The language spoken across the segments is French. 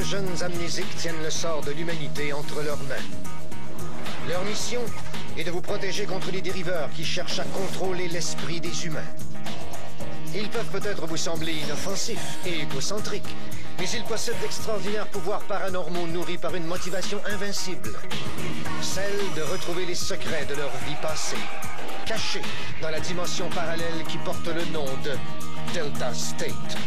jeunes amnésiques tiennent le sort de l'humanité entre leurs mains. Leur mission est de vous protéger contre les dériveurs qui cherchent à contrôler l'esprit des humains. Ils peuvent peut-être vous sembler inoffensifs et égocentriques, mais ils possèdent d'extraordinaires pouvoirs paranormaux nourris par une motivation invincible. Celle de retrouver les secrets de leur vie passée, cachés dans la dimension parallèle qui porte le nom de Delta State.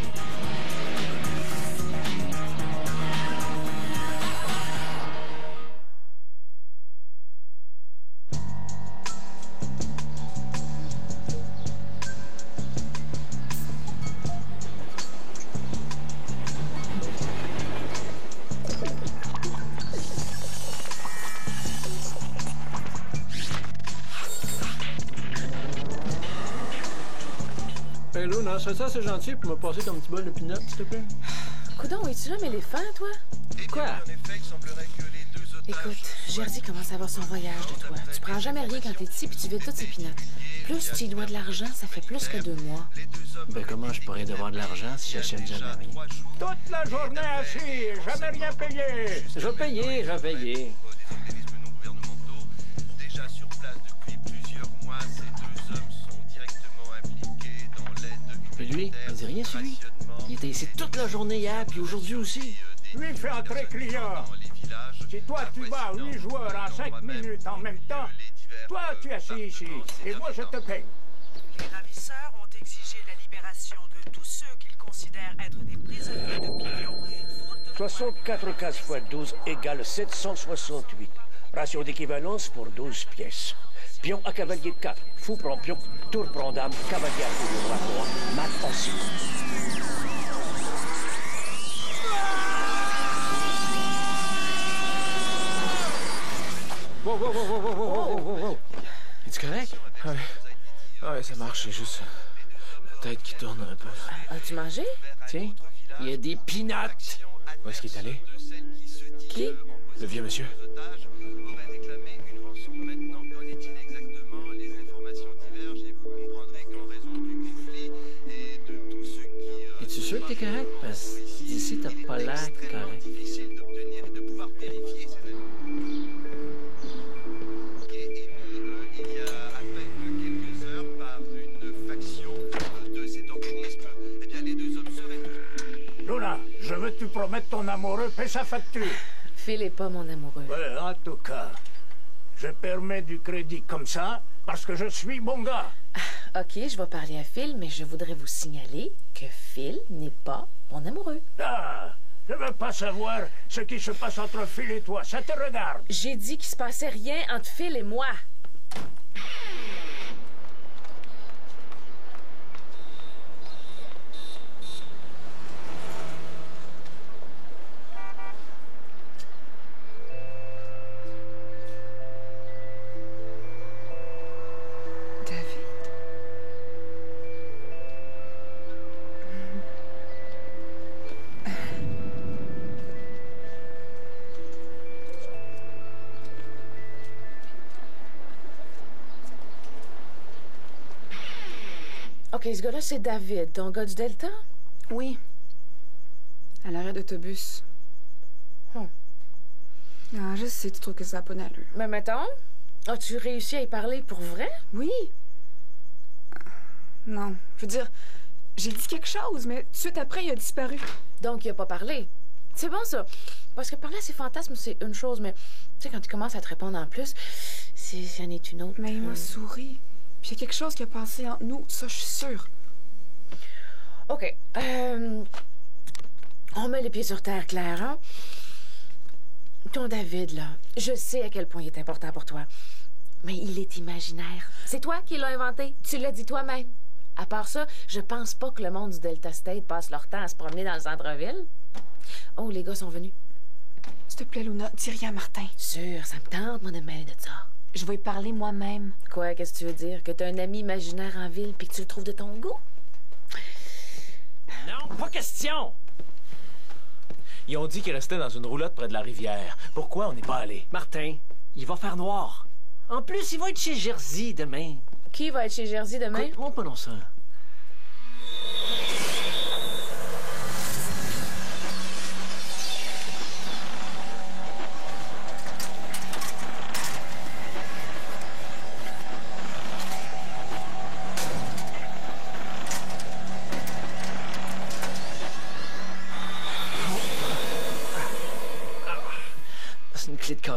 Hey Luna, serait-ce assez gentil pour me passer ton petit bol de peanut, s'il te plaît? Coudon, es-tu l'homme éléphant, toi? Quoi? Écoute, Jerzy commence à avoir son voyage de toi. Tu prends jamais rien quand t'es ici puis tu vides toutes ses peanuts. Plus tu y dois de l'argent, ça fait plus que 2 mois. Ben comment je pourrais devoir de l'argent si j'achète jamais rien? Toute la journée assis, jamais rien payé. Je vais payer. Puis lui, il dit rien sur lui. Il était ici toute la journée hier, puis aujourd'hui aussi. Lui fait entrer client. Si toi tu bats 8 joueurs en 5 minutes en même temps, toi tu es assis ici, et moi je te paye. Les ravisseurs ont exigé la libération de tous ceux qu'ils considèrent être des prisonniers d'opinion. 64 cases x 12 égale 768. Ratio d'équivalence pour 12 pièces. Pion à cavalier 4, fou prend pion, tour prend dame, cavalier à coup de roi 3, mat en 6. Wow. Es-tu correct? Ouais, ça marche, c'est juste la tête qui tourne un peu. As-tu mangé? Tiens, il y a des peanuts. Où est-ce qu'il est allé? Qui? Le vieux monsieur. Es-tu sûr que t'es correct? Parce que d'ici, t'as pas l'air correct. Luna, je veux que tu promettes ton amoureux paie sa facture. Phil est pas mon amoureux. Ouais, en tout cas, je permets du crédit comme ça parce que je suis bon gars. OK, je vais parler à Phil, mais je voudrais vous signaler que Phil n'est pas mon amoureux. Ah, je veux pas savoir ce qui se passe entre Phil et toi, ça te regarde. J'ai dit qu'il se passait rien entre Phil et moi. OK, ce gars-là, c'est David, ton gars du Delta? Oui. À l'arrêt d'autobus. Ah, je sais, tu trouves que ça n'a pas d'allure. Mais mettons, as-tu réussi à y parler pour vrai? Oui. Non, je veux dire, j'ai dit quelque chose, mais tout de suite après, il a disparu. Donc, il a pas parlé. C'est bon, ça. Parce que parler à ses fantasmes, c'est une chose, mais tu sais, quand tu commences à te répondre en plus, c'en est une autre. Mais il m'a souri. Puis il y a quelque chose qui a passé entre nous, ça, je suis sûre. OK. On met les pieds sur terre, Claire, hein? Ton David, là, je sais à quel point il est important pour toi. Mais il est imaginaire. C'est toi qui l'as inventé. Tu l'as dit toi-même. À part ça, je pense pas que le monde du Delta State passe leur temps à se promener dans le centre-ville. Oh, les gars sont venus. S'il te plaît, Luna, dis rien à Martin. Sûr, ça me tente, moi, de me mêler de ça. Je vais y parler moi-même. Quoi, qu'est-ce que tu veux dire? Que t'as un ami imaginaire en ville puis que tu le trouves de ton goût? Non, pas question! Ils ont dit qu'ils restaient dans une roulotte près de la rivière. Pourquoi on n'est pas allé? Martin, il va faire noir. En plus, il va être chez Jerzy demain. Qui va être chez Jerzy demain? Montre pas non ça.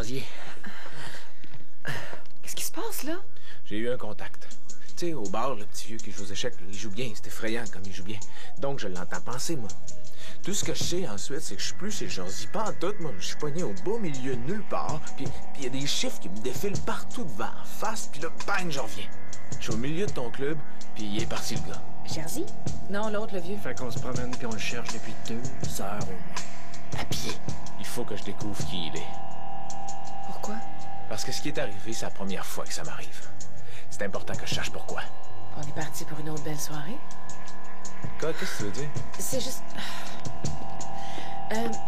casier. Qu'est-ce qui se passe, là? J'ai eu un contact. Tu sais, au bar, le petit vieux qui joue aux échecs, il joue bien. C'est effrayant comme il joue bien. Donc, je l'entends penser, moi. Tout ce que je sais ensuite, c'est que je suis plus chez Jersey. Pas en tout, moi. Je suis pogné au beau milieu de nulle part. Puis il y a des chiffres qui me défilent partout devant, en face. Puis là, bang, je reviens. Je suis au milieu de ton club, puis il est parti, le gars. Jersey? Non, l'autre, le vieux. Fait qu'on se promène puis on le cherche depuis 2 heures au moins. À pied. Il faut que je découvre qui il est. Pourquoi? Parce que ce qui est arrivé, c'est la première fois que ça m'arrive. C'est important que je sache pourquoi. On est parti pour une autre belle soirée. Qu'est-ce que tu veux dire? C'est juste...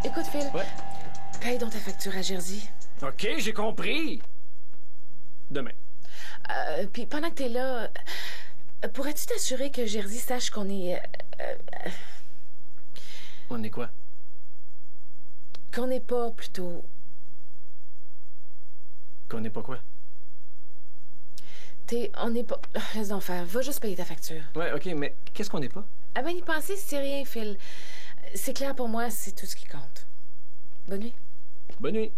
écoute, Phil. Ouais? Paye donc ta facture à Jersey. OK, j'ai compris. Demain. Puis pendant que t'es là, pourrais-tu t'assurer que Jersey sache qu'on est... On est quoi? qu'on n'est pas, plutôt... Qu'on n'est pas quoi? On n'est pas... Laisse donc faire. Va juste payer ta facture. Ouais, OK, mais qu'est-ce qu'on n'est pas? Ah ben, y penser, c'est rien, Phil. C'est clair pour moi, c'est tout ce qui compte. Bonne nuit. Bonne nuit.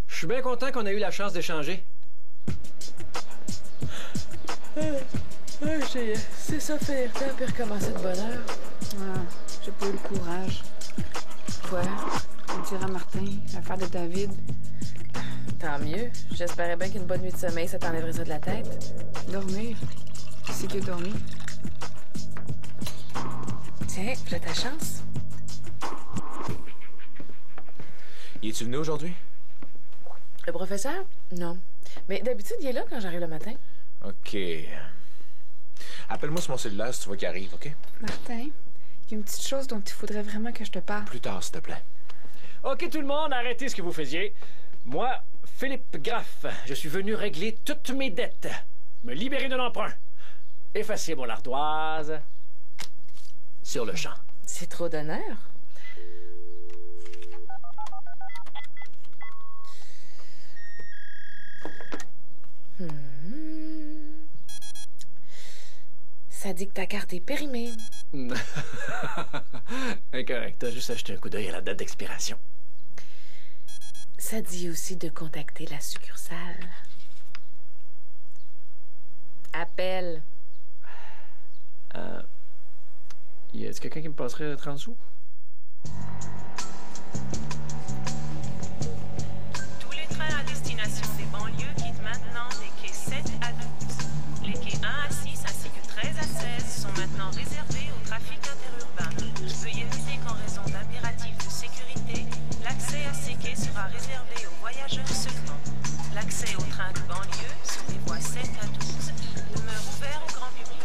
Je suis bien content qu'on ait eu la chance d'échanger. C'est ça, faire. T'as pu recommencer de bonne heure. Ah, j'ai pas eu le courage. Quoi? Je dire à Martin, l'affaire de David. Tant mieux. J'espérais bien qu'une bonne nuit de sommeil, ça t'enlèverait ça de la tête. Dormir. Qui c'est qui a dormi? Tiens, j'ai ta chance. Y es-tu venu aujourd'hui? Le professeur? Non. Mais d'habitude, il est là quand j'arrive le matin. OK. Appelle-moi sur mon cellulaire si tu vois qu'il arrive, OK? Martin, il y a une petite chose dont il faudrait vraiment que je te parle. Plus tard, s'il te plaît. OK, tout le monde, arrêtez ce que vous faisiez. Moi, Philippe Graff, je suis venu régler toutes mes dettes, me libérer de l'emprunt, effacer mon ardoise sur le champ. C'est trop d'honneur. Ça dit que ta carte est périmée. Incorrect, t'as juste acheté un coup d'œil à la date d'expiration. Ça dit aussi de contacter la succursale. Appelle. Y a-t-il quelqu'un qui me passerait 30 sous? Tous les trains à destination des banlieues quittent maintenant les quais 7 à 12. Les quais 1 à 6 ainsi que 13 à 16 sont maintenant réservés au trafic interurbain. Veuillez noter qu'en raison d'impératifs de sécurité, l'accès à ces quais sera réservé aux voyageurs seulement. L'accès aux trains de banlieue sur les voies 7 à 12 demeure ouvert au grand public.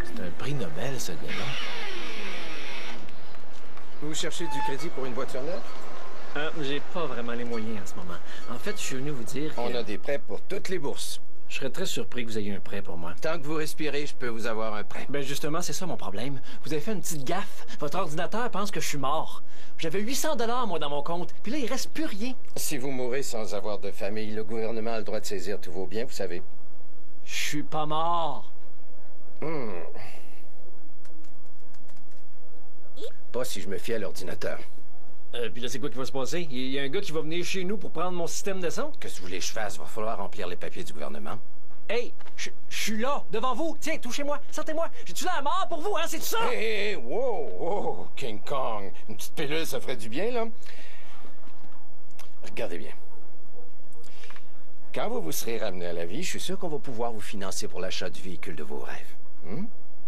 C'est un prix Nobel, ce gars-là. Vous cherchez du crédit pour une voiture neuve? J'ai pas vraiment les moyens en ce moment. En fait, je suis venu vous dire que... On a des prêts pour toutes les bourses. Je serais très surpris que vous ayez un prêt pour moi. Tant que vous respirez, je peux vous avoir un prêt. Ben justement, c'est ça mon problème. Vous avez fait une petite gaffe. Votre ordinateur pense que je suis mort. J'avais 800 $, moi, dans mon compte. Puis là, il reste plus rien. Si vous mourrez sans avoir de famille, le gouvernement a le droit de saisir tous vos biens, vous savez. Je suis pas mort. Pas si je me fie à l'ordinateur. Puis là, c'est quoi qui va se passer? Il y a un gars qui va venir chez nous pour prendre mon système de son? Qu'est-ce que vous voulez que je fasse? Va falloir remplir les papiers du gouvernement. Hey, je suis là, devant vous. Tiens, touchez-moi, sortez-moi. J'ai-tu la mort pour vous, hein? C'est tout ça? Hé, wow, King Kong. Une petite pilule, ça ferait du bien, là? Regardez bien. Quand vous vous serez ramené à la vie, je suis sûr qu'on va pouvoir vous financer pour l'achat du véhicule de vos rêves.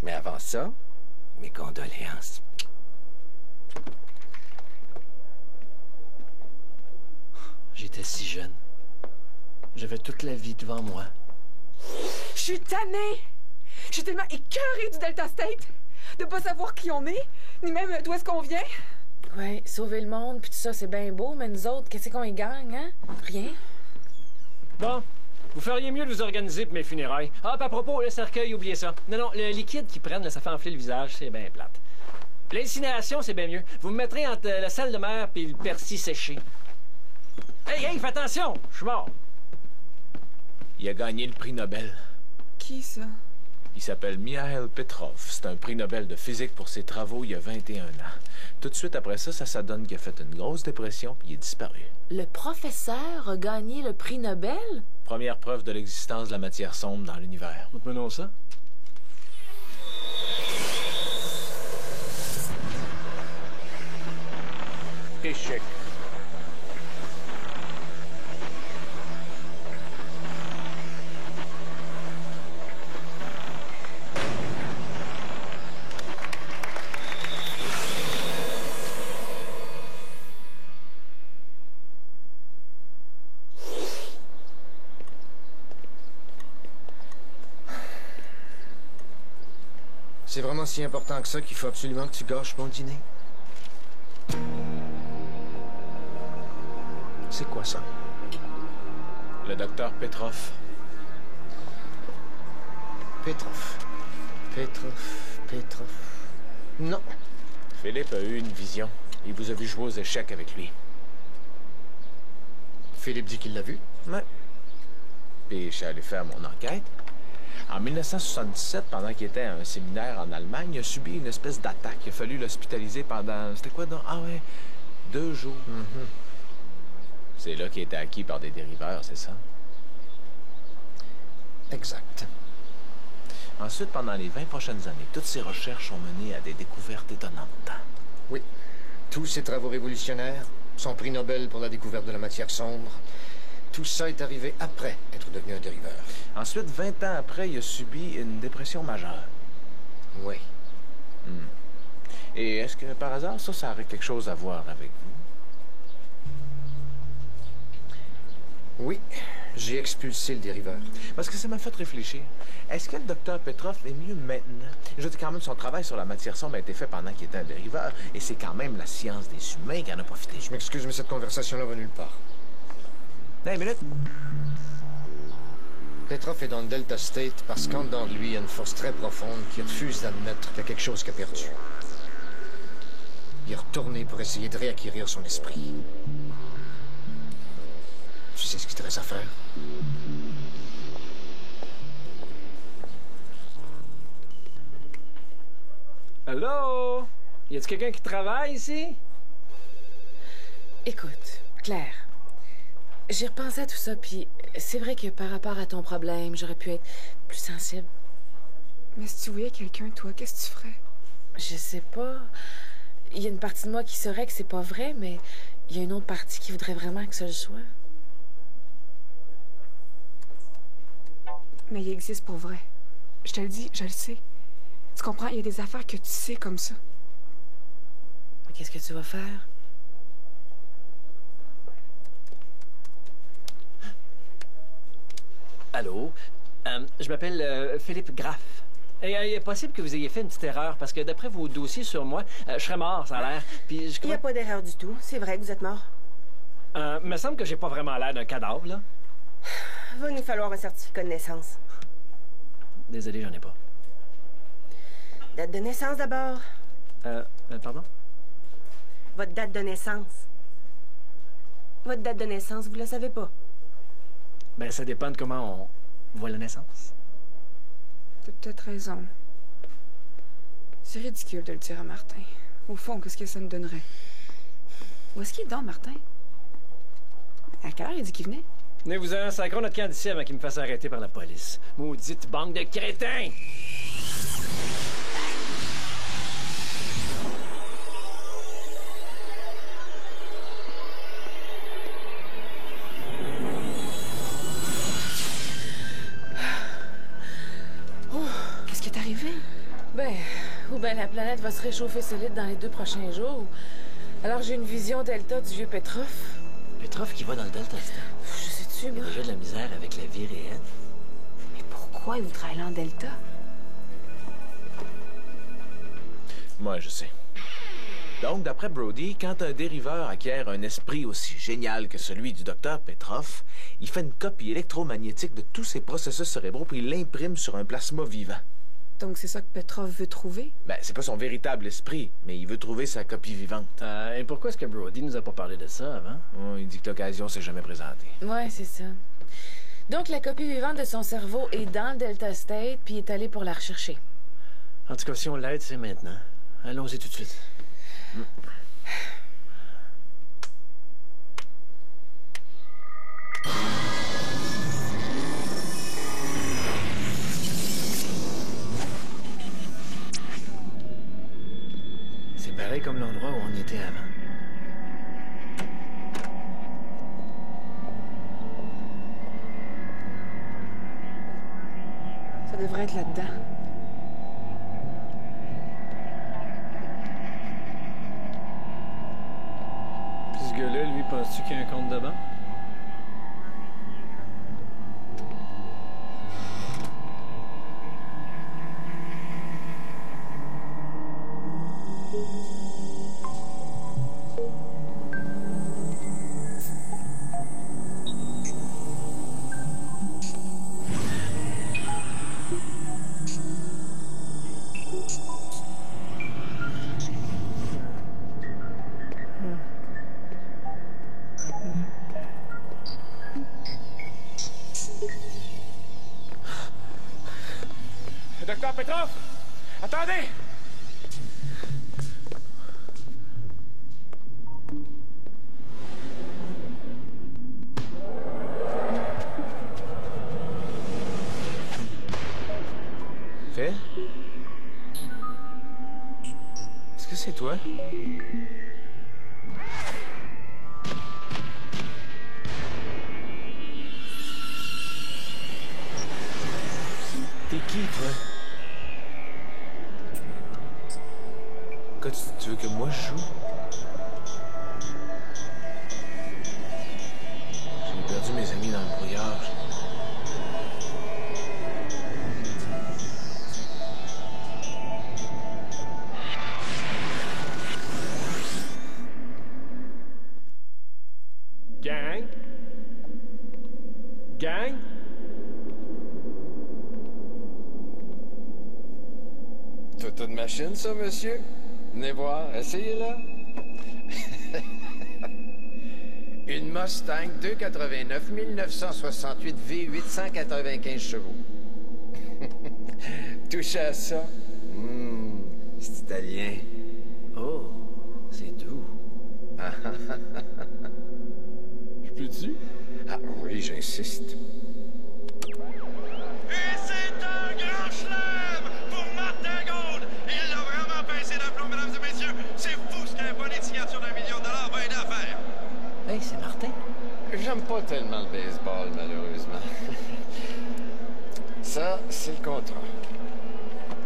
Mais avant ça, mes condoléances. J'étais si jeune. J'avais toute la vie devant moi. Je suis tannée! Je suis tellement écœurée du Delta State! De pas savoir qui on est, ni même d'où est-ce qu'on vient. Ouais, sauver le monde, puis tout ça, c'est bien beau, mais nous autres, qu'est-ce qu'on y gagne, hein? Rien. Bon, Vous feriez mieux de vous organiser pour mes funérailles. Ah, puis à propos, le cercueil, oubliez ça. Non, le liquide qu'ils prennent, là, ça fait enfler le visage, c'est bien plate. L'incinération, c'est bien mieux. Vous me mettrez entre le sel de mer et le persil séché. Hey, fais attention! Je suis mort. Il a gagné le prix Nobel. Qui, ça? Il s'appelle Mikhail Petrov. C'est un prix Nobel de physique pour ses travaux il y a 21 ans. Tout de suite après ça, ça donne qu'il a fait une grosse dépression puis il est disparu. Le professeur a gagné le prix Nobel? Première preuve de l'existence de la matière sombre dans l'univers. Menons ça. Échec. C'est vraiment si important que ça qu'il faut absolument que tu gâches mon dîner? C'est quoi ça? Le docteur Petrov. Petrov. Non. Philippe a eu une vision. Il vous a vu jouer aux échecs avec lui. Philippe dit qu'il l'a vu? Ouais. Puis je suis allé faire mon enquête. En 1977, pendant qu'il était à un séminaire en Allemagne, il a subi une espèce d'attaque. Il a fallu l'hospitaliser pendant... C'était quoi donc? Ah ouais, 2 jours. C'est là qu'il a été acquis par des dériveurs, c'est ça? Exact. Ensuite, pendant les 20 prochaines années, toutes ces recherches ont mené à des découvertes étonnantes. Oui. Tous ces travaux révolutionnaires, son prix Nobel pour la découverte de la matière sombre, tout ça est arrivé après être devenu un dériveur. Ensuite, 20 ans après, il a subi une dépression majeure. Oui. Et est-ce que, par hasard, ça aurait quelque chose à voir avec vous? Oui. J'ai expulsé le dériveur. Parce que ça m'a fait réfléchir. Est-ce que le docteur Petrov est mieux maintenant? Je dis quand même, son travail sur la matière sombre a été fait pendant qu'il était un dériveur, et c'est quand même la science des humains qui en a profité. Je m'excuse, mais cette conversation-là va nulle part. Hey, une minute. Petrov est dans le Delta State parce qu'en dedans de lui, il y a une force très profonde qui refuse d'admettre qu'il y a quelque chose qu'il a perdu. Il est retourné pour essayer de réacquérir son esprit. Tu sais ce qu'il te reste à faire? Allô? Y a-t-il quelqu'un qui travaille ici? Écoute, Claire, j'ai repensé à tout ça, puis c'est vrai que par rapport à ton problème, j'aurais pu être plus sensible. Mais si tu voyais quelqu'un, toi, qu'est-ce que tu ferais? Je sais pas. Il y a une partie de moi qui saurait que c'est pas vrai, mais il y a une autre partie qui voudrait vraiment que ça le soit. Mais il existe pour vrai. Je te le dis, je le sais. Tu comprends? Il y a des affaires que tu sais comme ça. Mais qu'est-ce que tu vas faire? Allô? Je m'appelle Philippe Graff. Et il est possible que vous ayez fait une petite erreur, parce que d'après vos dossiers sur moi, je serais mort, ça a l'air. Puis Il n'y a pas d'erreur du tout. C'est vrai que vous êtes mort. me semble que j'ai pas vraiment l'air d'un cadavre, là. Va nous falloir un certificat de naissance. Désolé, j'en ai pas. Date de naissance d'abord. Pardon? Votre date de naissance. Votre date de naissance, vous la savez pas. Ben, ça dépend de comment on voit la naissance. T'as peut-être raison. C'est ridicule de le dire à Martin. Au fond, qu'est-ce que ça me donnerait? Où est-ce qu'il est donc, Martin? À quelle heure il dit qu'il venait? Venez-vous un sacron notre camp d'ici avant qu'il me fasse arrêter par la police. Maudite bande de crétins! Qu'est-ce qui est arrivé? Ben, ou bien la planète va se réchauffer solide dans les 2 prochains jours. Alors j'ai une vision delta du vieux Petrov. Petrov qui va dans le Delta State. Je sais-tu, Il y moi? a déjà de la misère avec la vie réelle. Mais pourquoi il voudrait aller en Delta? Moi, je sais. Donc, d'après Brody, quand un dériveur acquiert un esprit aussi génial que celui du docteur Petrov, il fait une copie électromagnétique de tous ses processus cérébraux puis il l'imprime sur un plasma vivant. Donc c'est ça que Petrov veut trouver? Ben, c'est pas son véritable esprit, mais il veut trouver sa copie vivante. Et pourquoi est-ce que Brody nous a pas parlé de ça avant? Oh, il dit que l'occasion s'est jamais présentée. Ouais, c'est ça. Donc la copie vivante de son cerveau est dans le Delta State, puis il est allé pour la rechercher. En tout cas, si on l'aide, c'est maintenant. Allons-y tout de suite. C'est pareil comme l'endroit où on était avant. Ça devrait être là-dedans. Puis ce gars-là, lui, penses-tu qu'il y a un compte de banque? Docteur Petrov! Attendez! Phil? Est-ce que c'est toi? T'es qui, toi? Quoi, tu veux que moi je joue? J'ai perdu mes amis dans le brouillard. Gang? Gang? Toute une machine, ça, monsieur? Venez voir, essayez-la. Une Mustang 289 1968 V8 195 chevaux. Touchez à ça. C'est italien. Oh, c'est doux. Je peux-tu? Ah oui, j'insiste. Et c'est un grand chelem pour Martin Gold. Il l'a vraiment pincé d'aplomb, mesdames et messieurs. C'est fou ce qu'un bonnet de signature d'1 million de dollars va aider à faire. Hey, c'est Martin. J'aime pas tellement le baseball, malheureusement. Ça, c'est le contrat.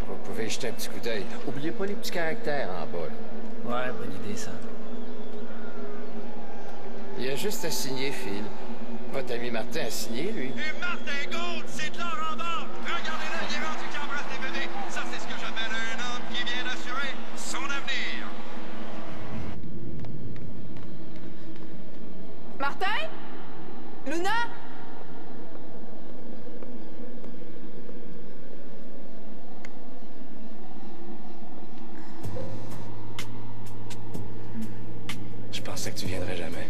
Vous pouvez jeter un petit coup d'œil. Oubliez pas les petits caractères en bas. Ouais, bonne idée, ça. Il y a juste à signer, Phil. Votre ami Martin a signé, lui. Et Martin Gold, c'est de l'or en barre. Regardez-le, il est rendu qui embrasse les bébés. Ça, c'est ce que j'appelle un homme qui vient d'assurer son avenir. Martin? Luna? Je pensais que tu viendrais jamais.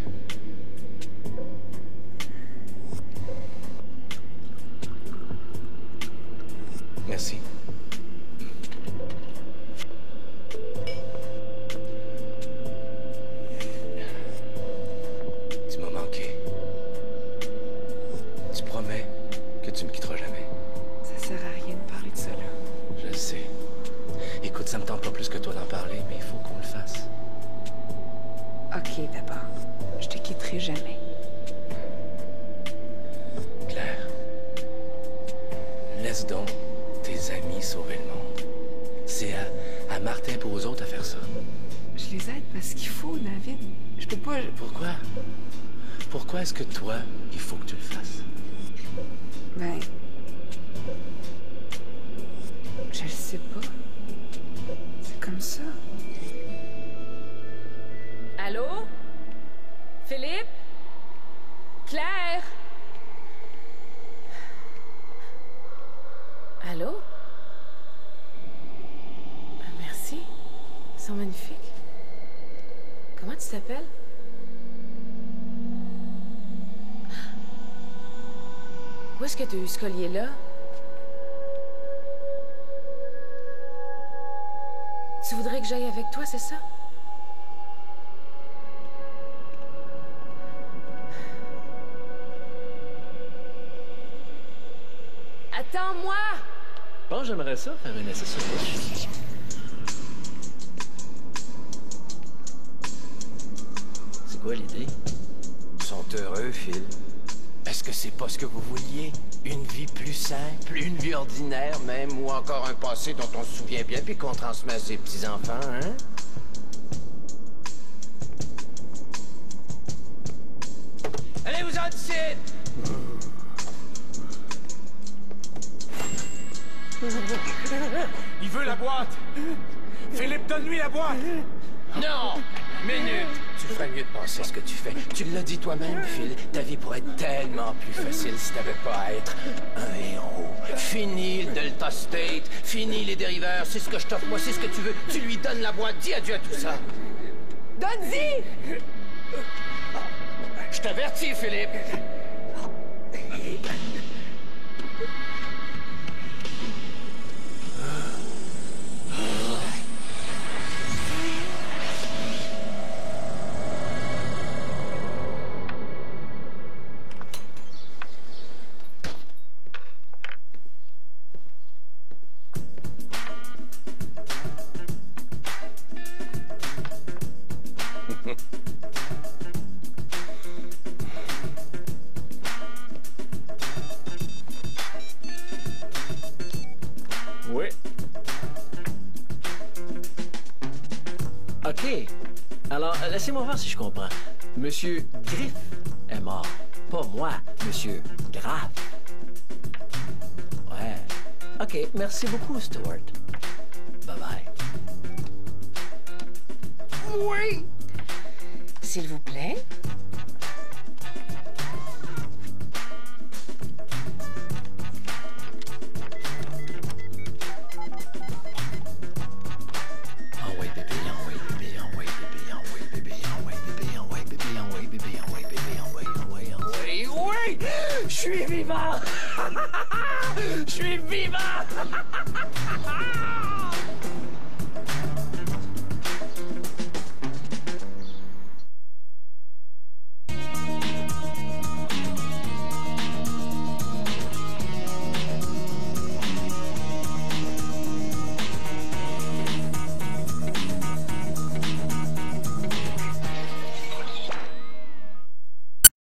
Merci. Tu m'as manqué. Tu promets que tu me quitteras jamais. Ça sert à rien de parler de ça, là. Je le sais. Écoute, ça me tente pas plus que toi d'en parler, mais il faut qu'on le fasse. OK, d'abord. Je te quitterai jamais. Claire, laisse donc tes amis sauver le monde. C'est à Martin pour aux autres à faire ça. Je les aide parce qu'il faut, David. Je peux pas... Pourquoi? Pourquoi est-ce que toi, il faut que tu le fasses? Ben... Je le sais pas. C'est comme ça. Allô? Philippe? Claire? Allô? Merci. Ils sont magnifiques. Comment tu t'appelles? Où est-ce que tu as eu ce collier-là? Tu voudrais que j'aille avec toi, c'est ça? Attends-moi! Bon, j'aimerais ça, faire une SSO. C'est quoi l'idée? Ils sont heureux, Phil. Est-ce que c'est pas ce que vous vouliez? Une vie plus simple, une vie ordinaire même, ou encore un passé dont on se souvient bien puis qu'on transmet à ses petits-enfants, hein? Allez-vous-en d'ici! Il veut la boîte! Philippe, donne-lui la boîte! Non! Minute! Tu ferais mieux de penser à ce que tu fais. Tu l'as dit toi-même, Phil. Ta vie pourrait être tellement plus facile si t'avais pas à être un héros. Fini le Delta State. Fini les dériveurs. C'est ce que je t'offre. Moi, c'est ce que tu veux. Tu lui donnes la boîte. Dis adieu à tout ça. Donne-y! Je t'avertis, Philippe. Oui. OK. Alors, laissez-moi voir si je comprends. Monsieur Griff est mort. Pas moi, Monsieur Graff. Ouais. OK, merci beaucoup, Stuart. Bye-bye. Oui! S'il vous plaît. Je suis vivant! Je suis vivant!